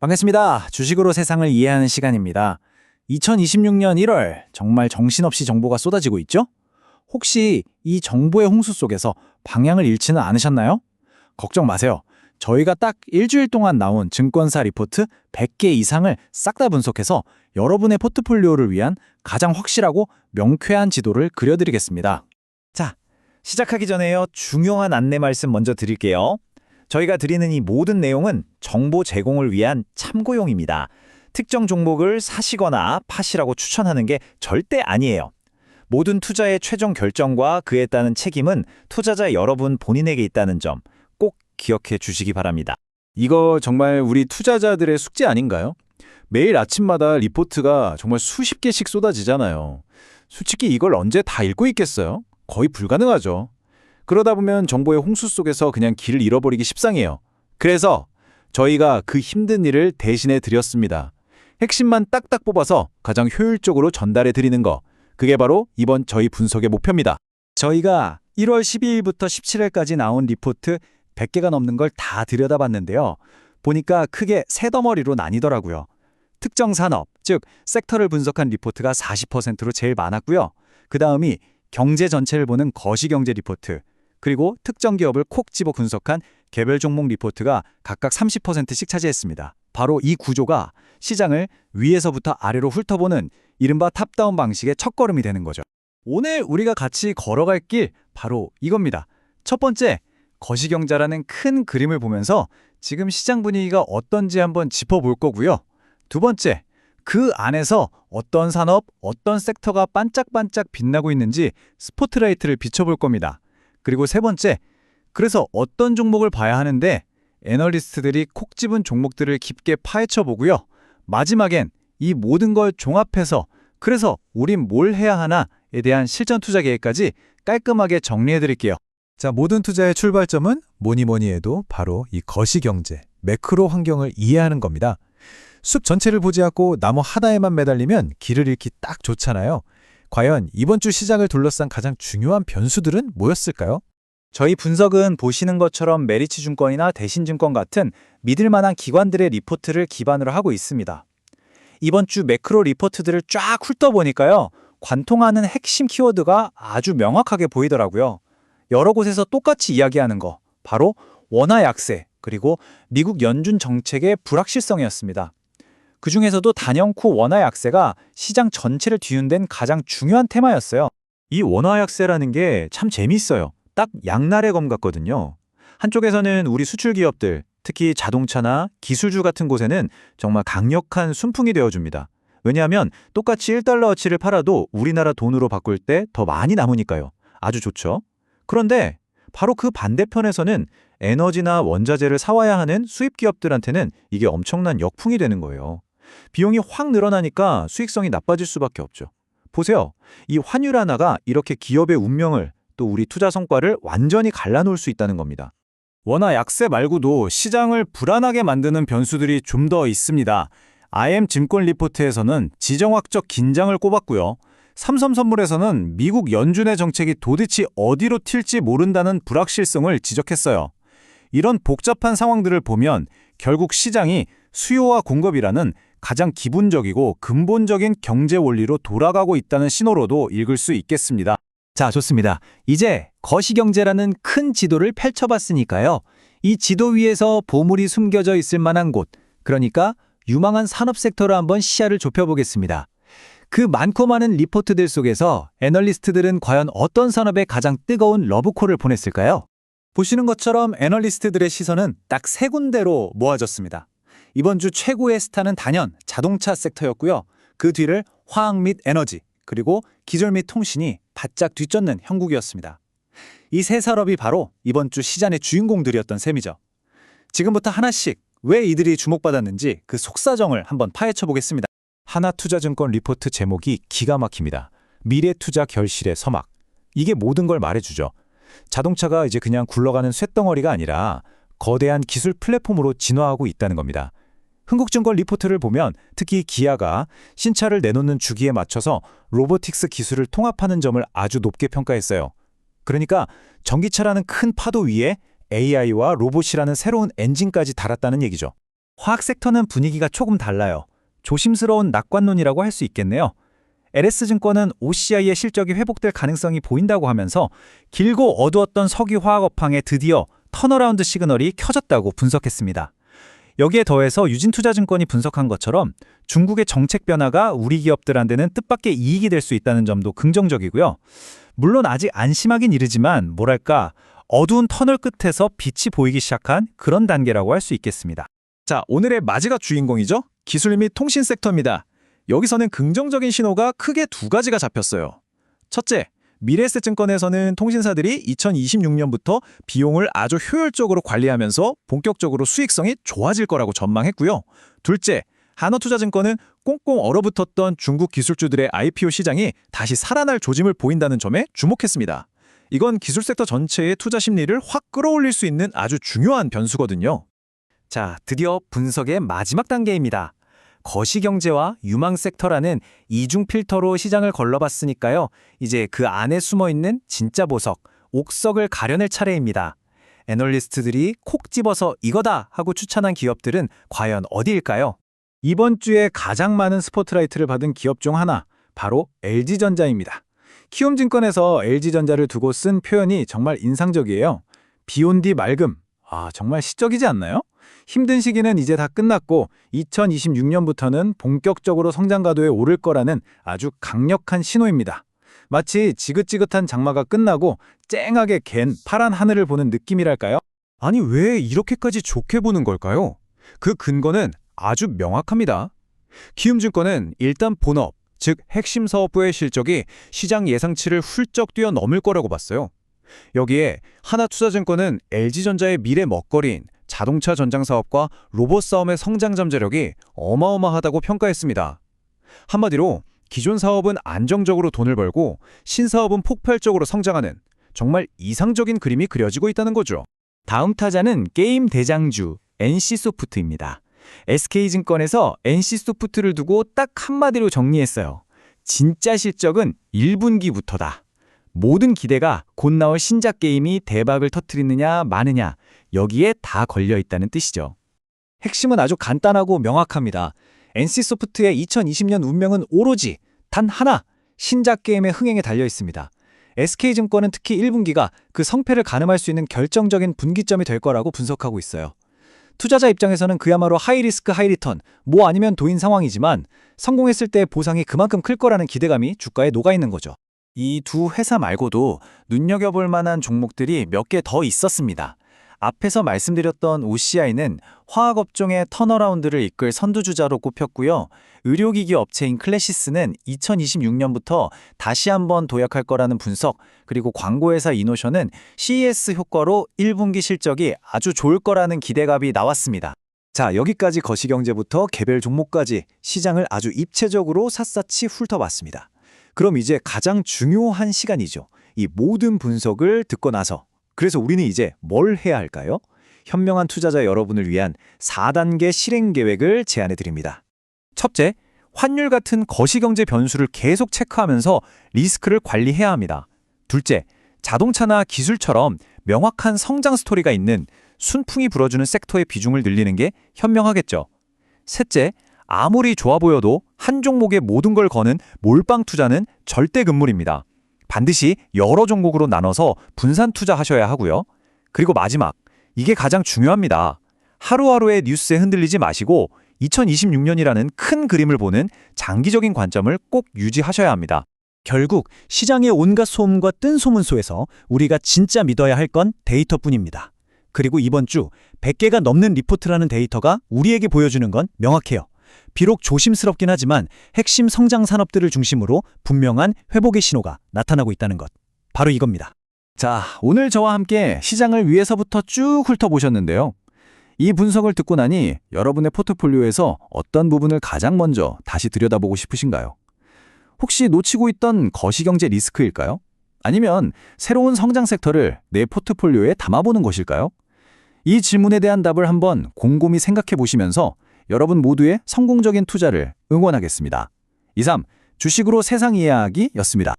반갑습니다. 주식으로 세상을 이해하는 시간입니다. 2026년 1월 정말 정신없이 정보가 쏟아지고 있죠? 혹시 이 정보의 홍수 속에서 방향을 잃지는 않으셨나요? 걱정 마세요. 저희가 딱 일주일 동안 나온 증권사 리포트 100개 이상을 싹 다 분석해서 여러분의 포트폴리오를 위한 가장 확실하고 명쾌한 지도를 그려드리겠습니다. 자, 시작하기 전에요. 중요한 안내 말씀 먼저 드릴게요. 저희가 드리는 이 모든 내용은 정보 제공을 위한 참고용입니다. 특정 종목을 사시거나 파시라고 추천하는 게 절대 아니에요. 모든 투자의 최종 결정과 그에 따른 책임은 투자자 여러분 본인에게 있다는 점 꼭 기억해 주시기 바랍니다. 이거 정말 우리 투자자들의 숙제 아닌가요? 매일 아침마다 리포트가 정말 수십 개씩 쏟아지잖아요. 솔직히 이걸 언제 다 읽고 있겠어요? 거의 불가능하죠. 그러다 보면 정보의 홍수 속에서 그냥 길을 잃어버리기 십상이에요. 그래서 저희가 그 힘든 일을 대신해 드렸습니다. 핵심만 딱딱 뽑아서 가장 효율적으로 전달해 드리는 거. 그게 바로 이번 저희 분석의 목표입니다. 저희가 1월 12일부터 17일까지 나온 리포트 100개가 넘는 걸 다 들여다봤는데요. 보니까 크게 세 덩어리로 나뉘더라고요. 특정 산업, 즉 섹터를 분석한 리포트가 40%로 제일 많았고요. 그 다음이 경제 전체를 보는 거시경제 리포트, 그리고 특정 기업을 콕 집어 분석한 개별 종목 리포트가 각각 30%씩 차지했습니다. 바로 이 구조가 시장을 위에서부터 아래로 훑어보는 이른바 탑다운 방식의 첫걸음이 되는 거죠. 오늘 우리가 같이 걸어갈 길 바로 이겁니다. 첫 번째, 거시경제라는 큰 그림을 보면서 지금 시장 분위기가 어떤지 한번 짚어볼 거고요. 두 번째, 그 안에서 어떤 산업, 어떤 섹터가 반짝반짝 빛나고 있는지 스포트라이트를 비춰볼 겁니다. 그리고 세 번째, 그래서 어떤 종목을 봐야 하는데 애널리스트들이 콕 집은 종목들을 깊게 파헤쳐 보고요. 마지막엔 이 모든 걸 종합해서 그래서 우린 뭘 해야 하나에 대한 실전 투자 계획까지 깔끔하게 정리해 드릴게요. 자, 모든 투자의 출발점은 뭐니 해도 바로 이 거시경제, 매크로 환경을 이해하는 겁니다. 숲 전체를 보지 않고 나무 하나에만 매달리면 길을 잃기 딱 좋잖아요. 과연 이번 주 시장을 둘러싼 가장 중요한 변수들은 뭐였을까요? 저희 분석은 보시는 것처럼 메리츠증권이나 대신증권 같은 믿을 만한 기관들의 리포트를 기반으로 하고 있습니다. 이번 주 매크로 리포트들을 쫙 훑어보니까요. 관통하는 핵심 키워드가 아주 명확하게 보이더라고요. 여러 곳에서 똑같이 이야기하는 거, 바로 원화 약세, 그리고 미국 연준 정책의 불확실성이었습니다. 그중에서도 단연코 원화 약세가 시장 전체를 뒤흔든 가장 중요한 테마였어요. 이 원화 약세라는 게 참 재미있어요. 딱 양날의 검 같거든요. 한쪽에서는 우리 수출 기업들, 특히 자동차나 기술주 같은 곳에는 정말 강력한 순풍이 되어줍니다. 왜냐하면 똑같이 1달러어치를 팔아도 우리나라 돈으로 바꿀 때 더 많이 남으니까요. 아주 좋죠. 그런데 바로 그 반대편에서는 에너지나 원자재를 사와야 하는 수입 기업들한테는 이게 엄청난 역풍이 되는 거예요. 비용이 확 늘어나니까 수익성이 나빠질 수밖에 없죠. 보세요. 이 환율 하나가 이렇게 기업의 운명을 또 우리 투자 성과를 완전히 갈라놓을 수 있다는 겁니다. 원화 약세 말고도 시장을 불안하게 만드는 변수들이 좀 더 있습니다. IM증권 리포트에서는 지정학적 긴장을 꼽았고요. 삼성선물에서는 미국 연준의 정책이 도대체 어디로 튈지 모른다는 불확실성을 지적했어요. 이런 복잡한 상황들을 보면 결국 시장이 수요와 공급이라는 가장 기본적이고 근본적인 경제 원리로 돌아가고 있다는 신호로도 읽을 수 있겠습니다. 자, 좋습니다. 이제 거시경제라는 큰 지도를 펼쳐봤으니까요. 이 지도 위에서 보물이 숨겨져 있을 만한 곳, 그러니까 유망한 산업 섹터로 한번 시야를 좁혀보겠습니다. 그 많고 많은 리포트들 속에서 애널리스트들은 과연 어떤 산업에 가장 뜨거운 러브콜을 보냈을까요? 보시는 것처럼 애널리스트들의 시선은 딱 세 군데로 모아졌습니다. 이번 주 최고의 스타는 단연 자동차 섹터였고요. 그 뒤를 화학 및 에너지, 그리고 기술 및 통신이 바짝 뒤쫓는 형국이었습니다. 이 세 산업이 바로 이번 주 시장의 주인공들이었던 셈이죠. 지금부터 하나씩 왜 이들이 주목받았는지 그 속사정을 한번 파헤쳐 보겠습니다. 하나투자증권 리포트 제목이 기가 막힙니다. 미래투자 결실의 서막. 이게 모든 걸 말해주죠. 자동차가 이제 그냥 굴러가는 쇳덩어리가 아니라 거대한 기술 플랫폼으로 진화하고 있다는 겁니다. 흥국증권 리포트를 보면 특히 기아가 신차를 내놓는 주기에 맞춰서 로보틱스 기술을 통합하는 점을 아주 높게 평가했어요. 그러니까 전기차라는 큰 파도 위에 AI와 로봇이라는 새로운 엔진까지 달았다는 얘기죠. 화학 섹터는 분위기가 조금 달라요. 조심스러운 낙관론이라고 할 수 있겠네요. LS증권은 OCI의 실적이 회복될 가능성이 보인다고 하면서 길고 어두웠던 석유화학업황에 드디어 턴어라운드 시그널이 켜졌다고 분석했습니다. 여기에 더해서 유진투자증권이 분석한 것처럼 중국의 정책 변화가 우리 기업들한테는 뜻밖의 이익이 될 수 있다는 점도 긍정적이고요. 물론 아직 안심하긴 이르지만 뭐랄까 어두운 터널 끝에서 빛이 보이기 시작한 그런 단계라고 할 수 있겠습니다. 자, 오늘의 마지막 주인공이죠. 기술 및 통신 섹터입니다. 여기서는 긍정적인 신호가 크게 두 가지가 잡혔어요. 첫째, 미래에셋증권에서는 통신사들이 2026년부터 비용을 아주 효율적으로 관리하면서 본격적으로 수익성이 좋아질 거라고 전망했고요. 둘째, 한화투자증권은 꽁꽁 얼어붙었던 중국 기술주들의 IPO 시장이 다시 살아날 조짐을 보인다는 점에 주목했습니다. 이건 기술 섹터 전체의 투자 심리를 확 끌어올릴 수 있는 아주 중요한 변수거든요. 자, 드디어 분석의 마지막 단계입니다. 거시경제와 유망 섹터라는 이중 필터로 시장을 걸러봤으니까요. 이제 그 안에 숨어있는 진짜 보석, 옥석을 가려낼 차례입니다. 애널리스트들이 콕 집어서 이거다 하고 추천한 기업들은 과연 어디일까요? 이번 주에 가장 많은 스포트라이트를 받은 기업 중 하나, 바로 LG전자입니다. 키움증권에서 LG전자를 두고 쓴 표현이 정말 인상적이에요. 비온 뒤 맑음. 정말 시적이지 않나요? 힘든 시기는 이제 다 끝났고 2026년부터는 본격적으로 성장 가도에 오를 거라는 아주 강력한 신호입니다. 마치 지긋지긋한 장마가 끝나고 쨍하게 갠 파란 하늘을 보는 느낌이랄까요? 아니, 왜 이렇게까지 좋게 보는 걸까요? 그 근거는 아주 명확합니다. 키움증권은 일단 본업, 즉 핵심 사업부의 실적이 시장 예상치를 훌쩍 뛰어넘을 거라고 봤어요. 여기에 하나투자증권은 LG전자의 미래 먹거리인 자동차 전장 사업과 로봇 싸움의 성장 잠재력이 어마어마하다고 평가했습니다. 한마디로 기존 사업은 안정적으로 돈을 벌고 신사업은 폭발적으로 성장하는 정말 이상적인 그림이 그려지고 있다는 거죠. 다음 타자는 게임 대장주 NC소프트입니다. SK증권에서 NC소프트를 두고 딱 한마디로 정리했어요. 진짜 실적은 1분기부터다. 모든 기대가 곧 나올 신작 게임이 대박을 터뜨리느냐 마느냐 여기에 다 걸려있다는 뜻이죠. 핵심은 아주 간단하고 명확합니다. NC소프트의 2020년 운명은 오로지 단 하나, 신작 게임의 흥행에 달려있습니다. SK증권은 특히 1분기가 그 성패를 가늠할 수 있는 결정적인 분기점이 될 거라고 분석하고 있어요. 투자자 입장에서는 그야말로 하이리스크 하이리턴, 뭐 아니면 도인 상황이지만 성공했을 때 보상이 그만큼 클 거라는 기대감이 주가에 녹아있는 거죠. 이 두 회사 말고도 눈여겨볼 만한 종목들이 몇 개 더 있었습니다. 앞에서 말씀드렸던 OCI는 화학업종의 턴어라운드를 이끌 선두주자로 꼽혔고요. 의료기기 업체인 클래시스는 2026년부터 다시 한번 도약할 거라는 분석, 그리고 광고회사 이노션은 CES 효과로 1분기 실적이 아주 좋을 거라는 기대감이 나왔습니다. 자, 여기까지 거시경제부터 개별 종목까지 시장을 아주 입체적으로 샅샅이 훑어봤습니다. 그럼 이제 가장 중요한 시간이죠. 이 모든 분석을 듣고 나서 그래서 우리는 이제 뭘 해야 할까요? 현명한 투자자 여러분을 위한 4단계 실행 계획을 제안해 드립니다. 첫째, 환율 같은 거시경제 변수를 계속 체크하면서 리스크를 관리해야 합니다. 둘째, 자동차나 기술처럼 명확한 성장 스토리가 있는 순풍이 불어주는 섹터의 비중을 늘리는 게 현명하겠죠. 셋째, 아무리 좋아 보여도 한 종목에 모든 걸 거는 몰빵 투자는 절대 금물입니다. 반드시 여러 종목으로 나눠서 분산 투자하셔야 하고요. 그리고 마지막, 이게 가장 중요합니다. 하루하루의 뉴스에 흔들리지 마시고 2026년이라는 큰 그림을 보는 장기적인 관점을 꼭 유지하셔야 합니다. 결국 시장의 온갖 소음과 뜬 소문소에서 우리가 진짜 믿어야 할 건 데이터뿐입니다. 그리고 이번 주 100개가 넘는 리포트라는 데이터가 우리에게 보여주는 건 명확해요. 비록 조심스럽긴 하지만 핵심 성장 산업들을 중심으로 분명한 회복의 신호가 나타나고 있다는 것. 바로 이겁니다. 자, 오늘 저와 함께 시장을 위에서부터 쭉 훑어보셨는데요. 이 분석을 듣고 나니 여러분의 포트폴리오에서 어떤 부분을 가장 먼저 다시 들여다보고 싶으신가요? 혹시 놓치고 있던 거시경제 리스크일까요? 아니면 새로운 성장 섹터를 내 포트폴리오에 담아보는 것일까요? 이 질문에 대한 답을 한번 곰곰이 생각해 보시면서 여러분 모두의 성공적인 투자를 응원하겠습니다. 이상 주식으로 세상 이해하기였습니다.